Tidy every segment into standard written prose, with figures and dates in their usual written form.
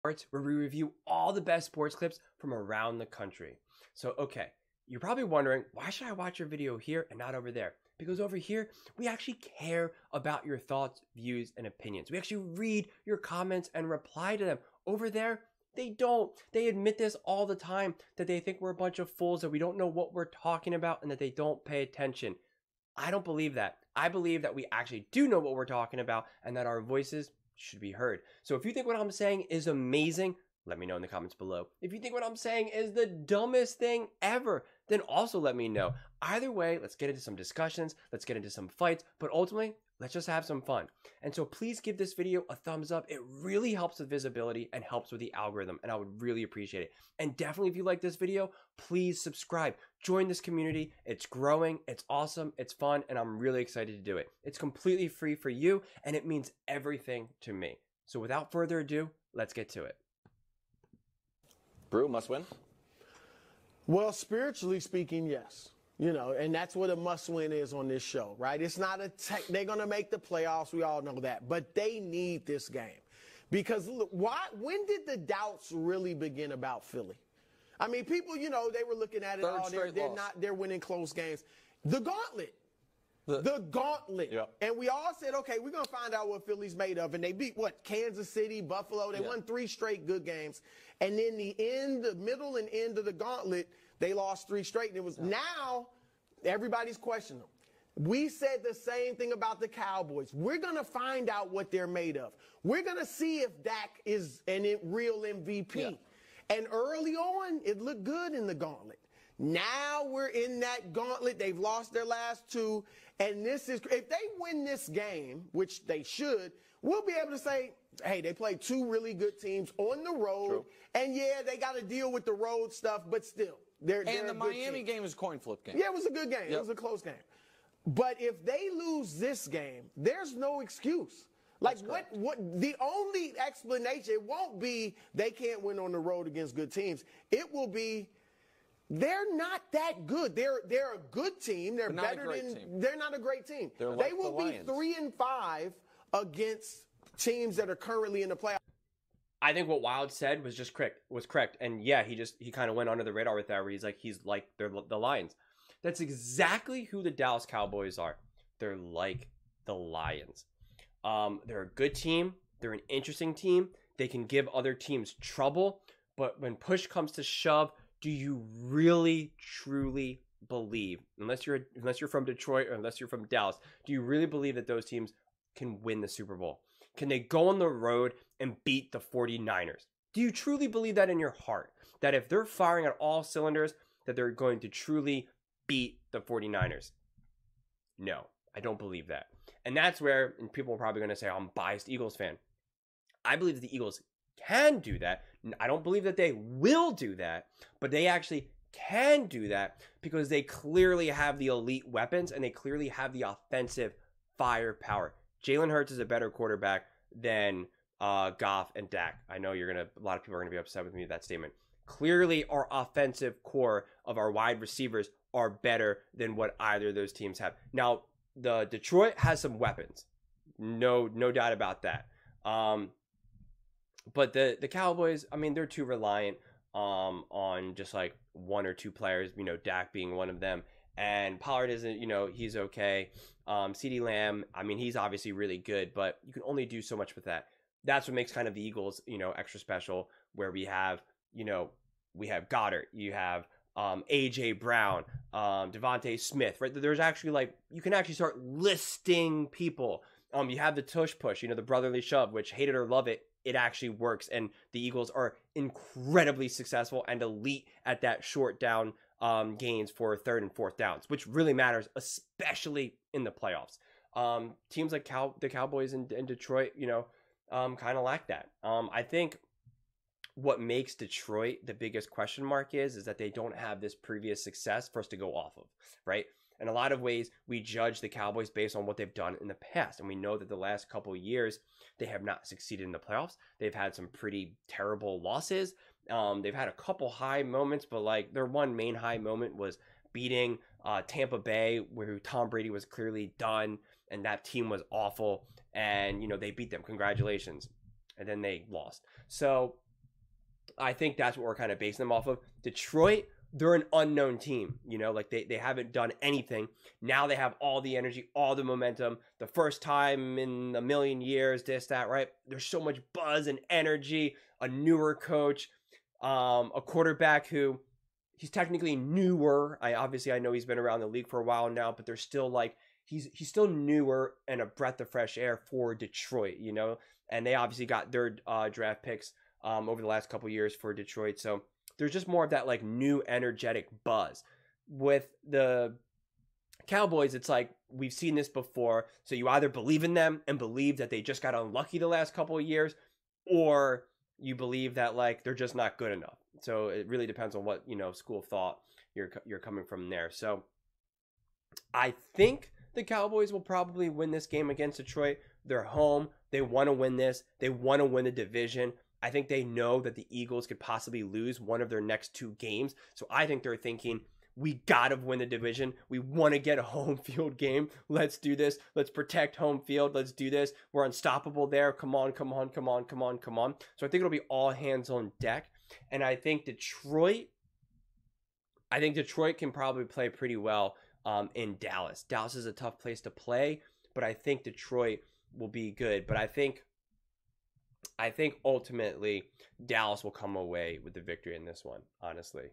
Sports, where we review all the best sports clips from around the country. So, okay, you're probably wondering, why should I watch your video here and not over there? Because over here, we actually care about your thoughts, views, and opinions. We actually read your comments and reply to them. Over there, they don't. They admit this all the time, that they think we're a bunch of fools, that we don't know what we're talking about, and that they don't pay attention. I don't believe that. I believe that we actually do know what we're talking about and that our voices should be heard. So if you think what I'm saying is amazing, let me know in the comments below. If you think what I'm saying is the dumbest thing ever, then also let me know. Either way, let's get into some discussions, let's get into some fights, but ultimately, let's just have some fun. And so please give this video a thumbs up. It really helps with visibility and helps with the algorithm, and I would really appreciate it. And definitely, if you like this video, please subscribe. Join this community. It's growing, it's awesome, it's fun, and I'm really excited to do it. It's completely free for you, and it means everything to me. So without further ado, let's get to it. Brew, must win? Well, spiritually speaking, yes. You know, and that's what a must-win is on this show, right? It's not a tech. They're going to make the playoffs. We all know that. But they need this game. Because look, when did the doubts really begin about Philly? I mean, people, you know, they were looking at it, they're winning close games. The gauntlet. The gauntlet. Yep. And we all said, okay, we're going to find out what Philly's made of. And they beat, Kansas City, Buffalo. They won 3 straight good games. And then the middle and end of the gauntlet, they lost 3 straight. And it was now everybody's questioning them. We said the same thing about the Cowboys. We're going to find out what they're made of. We're going to see if Dak is a real MVP. Yeah. And early on, it looked good in the gauntlet. Now we're in that gauntlet. They've lost their last 2. And this is, if they win this game, which they should, we'll be able to say, hey, they played 2 really good teams on the road. True. And yeah, they got to deal with the road stuff, but still. They're the Miami game was a coin flip game. Yeah, it was a good game. Yep. It was a close game. But if they lose this game, there's no excuse. Like what the only explanation, it won't be they can't win on the road against good teams. It will be they're not that good. They're a good team. They're better than they're not a great team. They will be 3-5 against teams that are currently in the playoffs. I think what Wild said was just correct. And yeah, he kind of went under the radar with that, where he's like they're the Lions. That's exactly who the Dallas Cowboys are. They're like the Lions. They're a good team. They're an interesting team. They can give other teams trouble, but when push comes to shove, do you really truly believe, unless you're from Detroit or unless you're from Dallas, do you really believe that those teams can win the Super Bowl? Can they go on the road and beat the 49ers? Do you truly believe that in your heart? That if they're firing at all cylinders, that they're going to truly beat the 49ers? No, I don't believe that. And that's where, and people are probably going to say, I'm a biased Eagles fan. I believe that the Eagles can do that. I don't believe that they will do that, but they actually can do that because they clearly have the elite weapons and they clearly have the offensive firepower. Jalen Hurts is a better quarterback than Goff and Dak. I know a lot of people are going to be upset with me with that statement. Clearly, our offensive core of our wide receivers are better than what either of those teams have. Now, the Detroit has some weapons. No doubt about that. But the Cowboys, I mean, they're too reliant on just like 1 or 2 players, you know, Dak being one of them. And Pollard isn't, you know, he's okay. CeeDee Lamb, I mean, he's obviously really good, but you can only do so much with that. That's what makes kind of the Eagles, you know, extra special, where we have, you know, we have Goddard, you have A.J. Brown, Devontae Smith, right? There's actually like, you can actually start listing people. You have the tush push, you know, the brotherly shove, which hate it or love it, it actually works. And the Eagles are incredibly successful and elite at that short down gains for 3rd and 4th downs, which really matters, especially in the playoffs. Teams like the Cowboys in Detroit, you know, kind of lack that. I think what makes Detroit the biggest question mark is that they don't have this previous success for us to go off of, right? In a lot of ways, we judge the Cowboys based on what they've done in the past. And we know that the last couple of years, they have not succeeded in the playoffs. They've had some pretty terrible losses. They've had a couple high moments, but like their one main high moment was beating Tampa Bay, where Tom Brady was clearly done and that team was awful. And, you know, they beat them. Congratulations. And then they lost. So I think that's what we're kind of basing them off of. Detroit, they're an unknown team, you know, like they haven't done anything. Now they have all the energy, all the momentum. The first time in a million years, this, that, right? There's so much buzz and energy, a newer coach, a quarterback who he's technically newer. I know he's been around the league for a while now, but they're still like, he's still newer and a breath of fresh air for Detroit, you know, and they obviously got their draft picks over the last couple years for Detroit. So there's just more of that like new energetic buzz. With the Cowboys, it's like we've seen this before. So you either believe in them and believe that they just got unlucky the last couple of years, or you believe that like they're just not good enough. So it really depends on what, you know, school of thought you're coming from there. So I think the Cowboys will probably win this game against Detroit. They're home. They want to win this. They want to win the division. I think they know that the Eagles could possibly lose one of their next 2 games. So I think they're thinking, we got to win the division. We want to get a home field game. Let's do this. Let's protect home field. Let's do this. We're unstoppable there. Come on, come on, come on, come on, come on. So I think it'll be all hands on deck. And I think Detroit can probably play pretty well in Dallas. Dallas is a tough place to play, but I think Detroit will be good. But I think ultimately Dallas will come away with the victory in this one, honestly.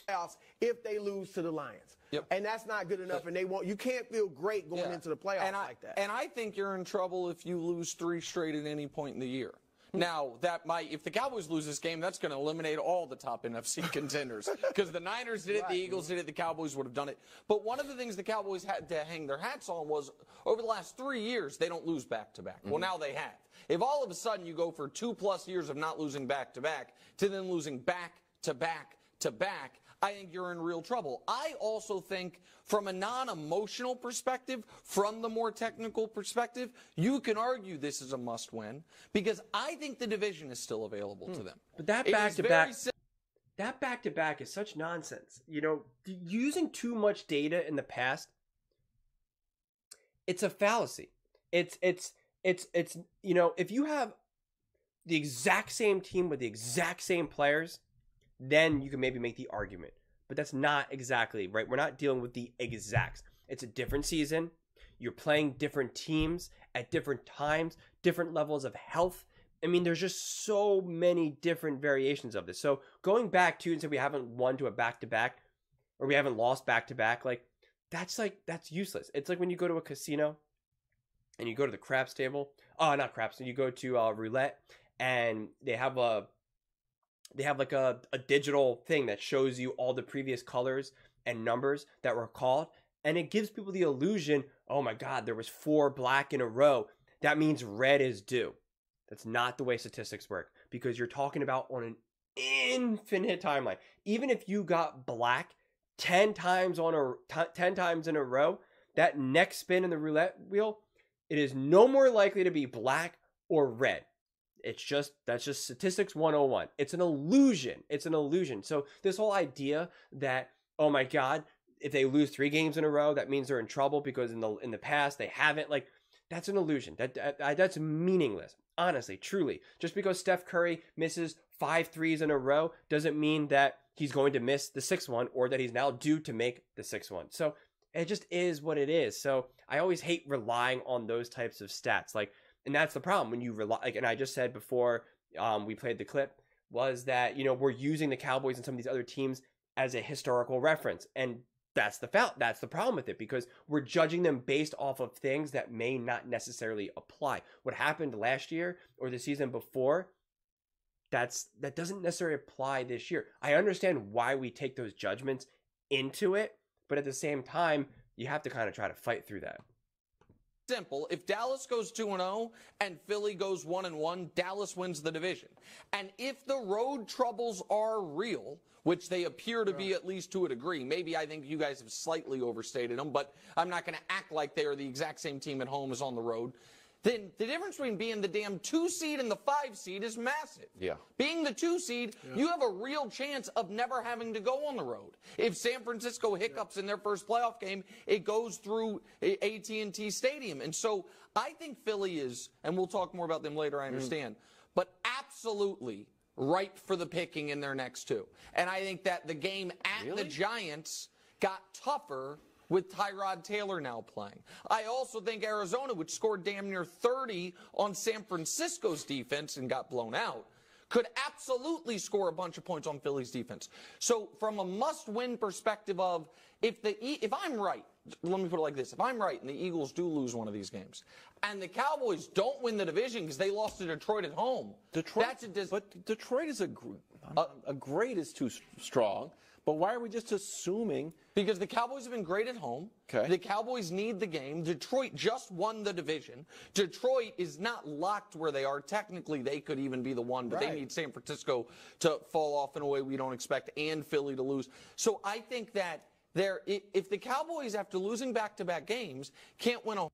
Playoffs if they lose to the Lions. Yep. And that's not good enough, and you can't feel great going into the playoffs like that. And I think you're in trouble if you lose 3 straight at any point in the year. Now, if the Cowboys lose this game, that's going to eliminate all the top NFC contenders. Because the Niners did it, the Eagles did it, the Cowboys would have done it. But one of the things the Cowboys had to hang their hats on was, over the last 3 years, they don't lose back-to-back. Well, now they have. If all of a sudden you go for 2+ years of not losing back-to-back to then losing back-to-back-to-back, I think you're in real trouble. I also think from a non-emotional perspective, from the more technical perspective, you can argue this is a must-win because I think the division is still available to them. But that back-to-back is such nonsense. You know, using too much data in the past, it's a fallacy. It's you know, if you have the exact same team with the exact same players, then you can maybe make the argument. But that's not exactly right. We're not dealing with the exacts. It's a different season. You're playing different teams at different times, different levels of health. I mean, there's just so many different variations of this. So going back to and say we haven't won to a back-to-back or we haven't lost back-to-back, that's useless. It's like when you go to a casino and you go to the craps table. Not craps. You go to roulette and they have like a digital thing that shows you all the previous colors and numbers that were called. And it gives people the illusion, oh my God, there was 4 black in a row. That means red is due. That's not the way statistics work because you're talking about on an infinite timeline. Even if you got black 10 times in a row, that next spin in the roulette wheel, it is no more likely to be black or red. That's just statistics 101. It's an illusion. It's an illusion. So this whole idea that, oh my God, if they lose 3 games in a row, that means they're in trouble because in the past they haven't, that's an illusion. That's meaningless. Honestly, truly. Just because Steph Curry misses 5 threes in a row doesn't mean that he's going to miss the 6th one or that he's now due to make the 6th one. So it just is what it is. So I always hate relying on those types of stats. And that's the problem when you rely, and I just said before we played the clip, was that, you know, we're using the Cowboys and some of these other teams as a historical reference. And that's the problem with it because we're judging them based off of things that may not necessarily apply. What happened last year or the season before, that doesn't necessarily apply this year. I understand why we take those judgments into it, but at the same time, you have to kind of try to fight through that. Simple. If Dallas goes 2-0 and Philly goes 1-1, Dallas wins the division. And if the road troubles are real, which they appear to be at least to a degree, maybe I think you guys have slightly overstated them, but I'm not going to act like they are the exact same team at home as on the road. Then the difference between being the damn 2 seed and the 5 seed is massive. Yeah. Being the 2 seed, you have a real chance of never having to go on the road. If San Francisco hiccups in their first playoff game, it goes through AT&T Stadium. And so I think Philly is, and we'll talk more about them later, I understand, but absolutely ripe for the picking in their next two. And I think that the game at the Giants got tougher with Tyrod Taylor now playing. I also think Arizona, which scored damn near 30 on San Francisco's defense and got blown out, could absolutely score a bunch of points on Philly's defense. So from a must-win perspective of, if I'm right, let me put it like this, if I'm right and the Eagles do lose one of these games, and the Cowboys don't win the division because they lost to Detroit at home, but Detroit is a great is too strong. But why are we just assuming? Because the Cowboys have been great at home. Okay. The Cowboys need the game. Detroit just won the division. Detroit is not locked where they are. Technically, they could even be the one, but they need San Francisco to fall off in a way we don't expect and Philly to lose. So I think that if the Cowboys, after losing back-to-back games, can't win a...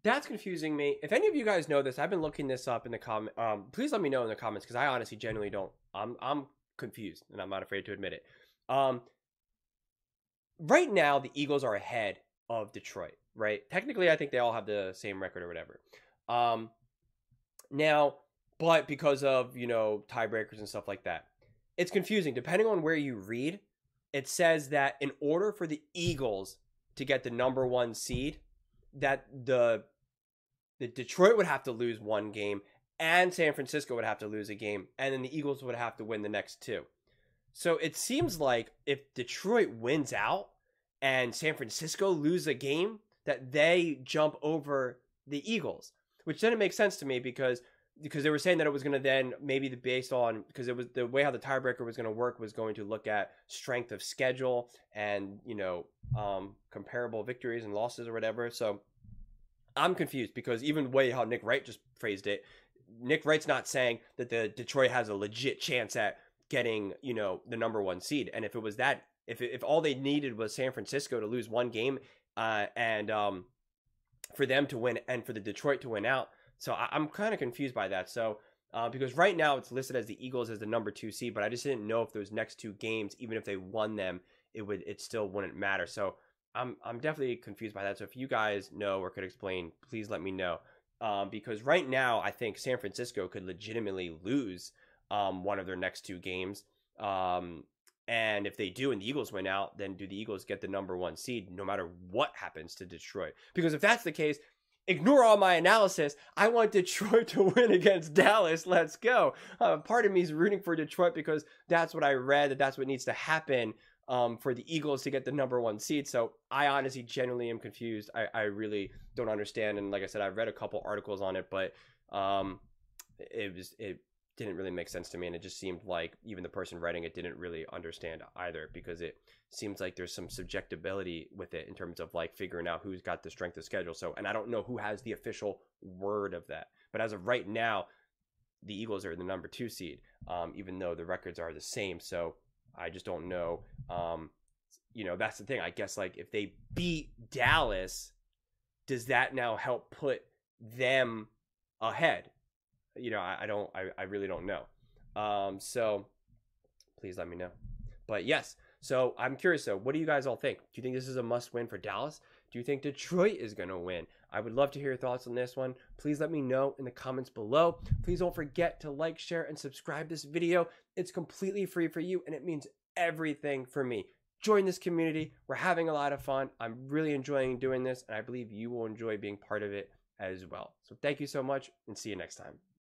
That's confusing me. If any of you guys know this, I've been looking this up in the comment. Please let me know in the comments, because I honestly genuinely don't. I'm confused, and I'm not afraid to admit it. Right now, the Eagles are ahead of Detroit, right? Technically, I think they all have the same record or whatever. Now, but because of, tiebreakers and stuff like that, it's confusing. Depending on where you read, it says that in order for the Eagles to get the #1 seed, that the Detroit would have to lose one game and San Francisco would have to lose a game, and then the Eagles would have to win the next two. So it seems like if Detroit wins out and San Francisco lose a game, that they jump over the Eagles, which didn't make sense to me because they were saying that it was going to then maybe based on, because it was the way how the tiebreaker was going to work was going to look at strength of schedule and, comparable victories and losses or whatever. So I'm confused because even the way how Nick Wright just phrased it, Nick Wright's not saying that the Detroit has a legit chance at getting, the #1 seed. And if it was that, if all they needed was San Francisco to lose one game and for them to win and for the Detroit to win out. So I'm kind of confused by that. So because right now it's listed as the Eagles as the #2 seed, but I just didn't know if those next two games, even if they won them, it still wouldn't matter. So I'm definitely confused by that. So if you guys know or could explain, please let me know. Because right now I think San Francisco could legitimately lose one of their next two games. And if they do and the Eagles win out, then do the Eagles get the #1 seed no matter what happens to Detroit? Because if that's the case, ignore all my analysis. I want Detroit to win against Dallas. Let's go. Part of me is rooting for Detroit because that's what I read, that's what needs to happen for the Eagles to get the #1 seed. So I honestly genuinely am confused. I really don't understand. And like I said, I've read a couple articles on it, but it didn't really make sense to me, and it just seemed like even the person writing it didn't really understand either, because it seems like there's some subjectability with it in terms of like figuring out who's got the strength of schedule. So, and I don't know who has the official word of that, but as of right now, the Eagles are the #2 seed, even though the records are the same. So I just don't know. That's the thing. I guess like if they beat Dallas, does that now help put them ahead? I really don't know. So please let me know. But yes, so I'm curious though, what do you guys all think? Do you think this is a must win for Dallas? Do you think Detroit is going to win? I would love to hear your thoughts on this one. Please let me know in the comments below. Please don't forget to like, share, and subscribe this video. It's completely free for you and it means everything for me. Join this community. We're having a lot of fun. I'm really enjoying doing this and I believe you will enjoy being part of it as well. So thank you so much and see you next time.